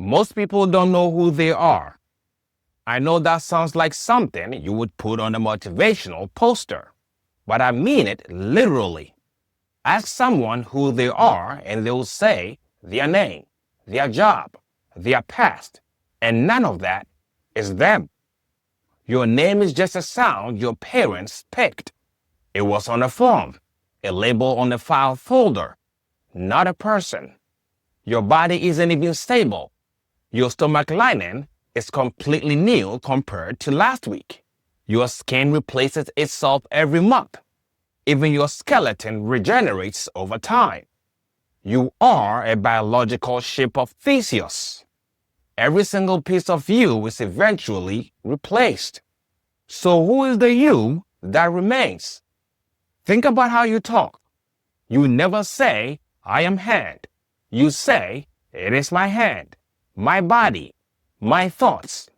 Most people don't know who they are. I know that sounds like something you would put on a motivational poster, but I mean it literally. Ask someone who they are and they'll say their name, their job, their past, and none of that is them. Your name is just a sound your parents picked. It was on a form, a label on a file folder, not a person. Your body isn't even stable. Your stomach lining is completely new compared to last week. Your skin replaces itself every month. Even your skeleton regenerates over time. You are a biological ship of Theseus. Every single piece of you is eventually replaced. So who is the you that remains? Think about how you talk. You never say, I am hand. You say, it is my hand, my body, my thoughts.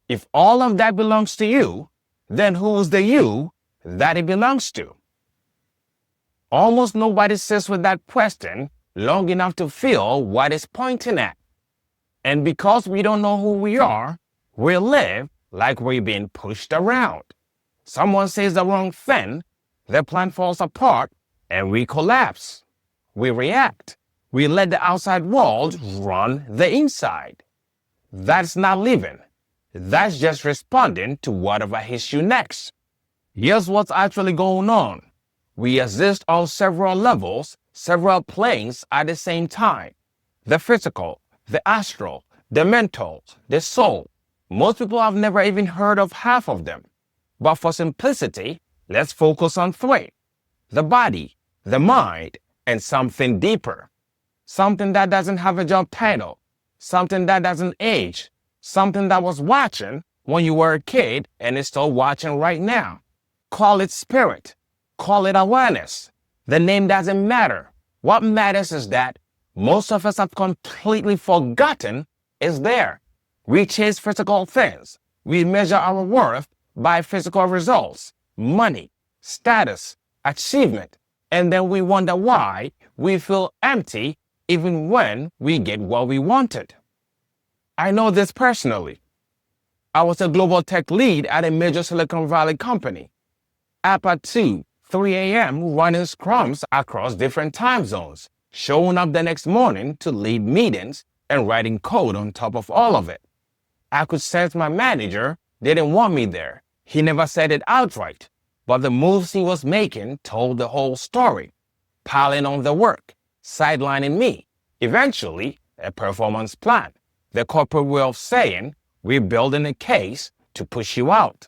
If all of that belongs to you, then who is the you that it belongs to? Almost nobody sits with that question long enough to feel what it's pointing at. And because we don't know who we are, we live like we're being pushed around. Someone says the wrong thing, the plan falls apart, and we collapse. We react. We let the outside world run the inside. That's not living. That's just responding to whatever hits you next. Here's what's actually going on. We exist on several levels, several planes at the same time. The physical, the astral, the mental, the soul. Most people have never even heard of half of them. But for simplicity, let's focus on three. The body, the mind, and something deeper. Something that doesn't have a job title. Something that doesn't age. Something that was watching when you were a kid and is still watching right now. Call it spirit. Call it awareness. The name doesn't matter. What matters is that most of us have completely forgotten it's there. We chase physical things. We measure our worth by physical results, money, status, achievement, and then we wonder why we feel empty even when we get what we wanted. I know this personally. I was a global tech lead at a major Silicon Valley company. Up at 2, 3 a.m. running scrums across different time zones, showing up the next morning to lead meetings and writing code on top of all of it. I could sense my manager didn't want me there. He never said it outright, but the moves he was making told the whole story, piling on the work, sidelining me, eventually a performance plan, the corporate way of saying, we're building a case to push you out.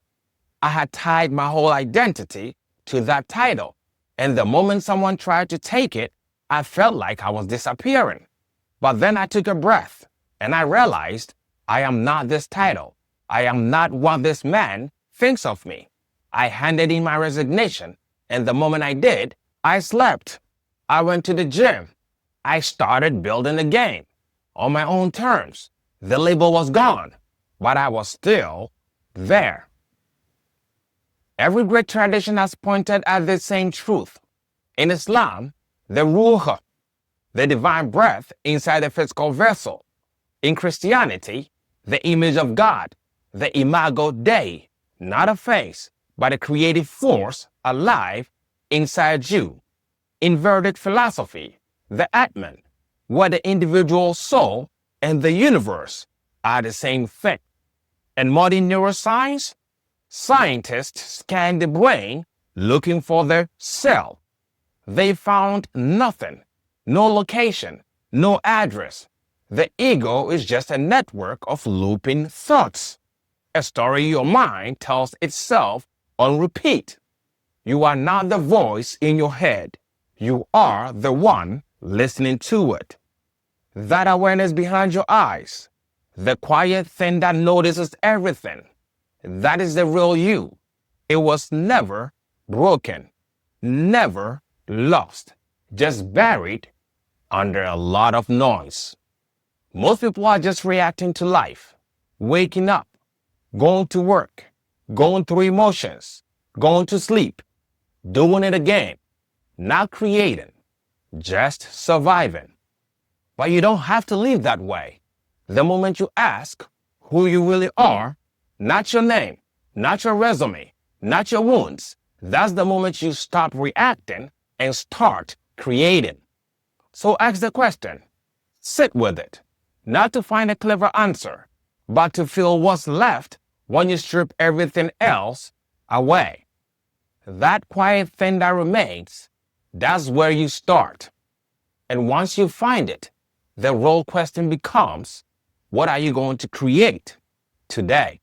I had tied my whole identity to that title, and the moment someone tried to take it, I felt like I was disappearing. But then I took a breath, and I realized I am not this title. I am not what this man thinks of me. I handed in my resignation, and the moment I did, I slept. I went to the gym. I started building the game on my own terms. The label was gone, but I was still there. Every great tradition has pointed at the same truth. In Islam, the ruh, the divine breath inside the physical vessel. In Christianity, the image of God, the imago Dei, not a face, but a creative force alive inside you. Inverted philosophy, the Atman, where the individual soul and the universe are the same thing. And modern neuroscience, scientists scanned the brain looking for the cell. They found nothing, no location, no address. The ego is just a network of looping thoughts, a story your mind tells itself on repeat. You are not the voice in your head. You are the one listening to it. That awareness behind your eyes, the quiet thing that notices everything, that is the real you. It was never broken, never lost, just buried under a lot of noise. Most people are just reacting to life, waking up, going to work, going through emotions, going to sleep, doing it again, not creating, just surviving. But you don't have to live that way. The moment you ask who you really are, not your name, not your resume, not your wounds, that's the moment you stop reacting and start creating. So ask the question, sit with it, not to find a clever answer, but to feel what's left when you strip everything else away. That quiet thing that remains, that's where you start. And once you find it, the real question becomes, what are you going to create today?